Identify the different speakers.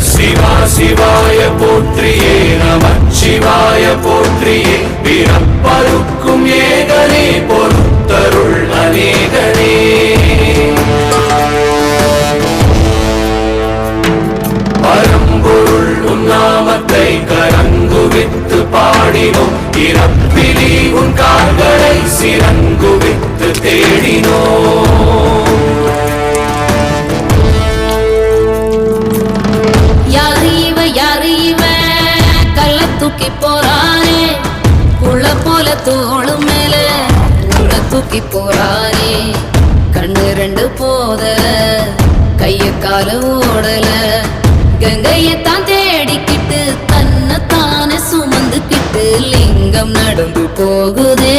Speaker 1: சிவா சிவாய போற்றியே நமச்சிவாய போற்றியே பிறப்பருக்கும் ஏகனே பொறுத்தருள் அநேகனே பரம்பொருள் உன்னாமத்தை கரங்குவித்து பாடினோம் இறப்பிலி உன் கால்களை சிறங்குவித்து தேடினோம்
Speaker 2: தூக்கி போறானே புள்ள போல தோளு மேல தூக்கி போறானே கண்ணு ரெண்டு போத கைய கால ஓடல கங்கையத்தான் தேடிக்கிட்டு தன்னை தானே சுமந்துக்கிட்டு லிங்கம் நடந்து போகுதே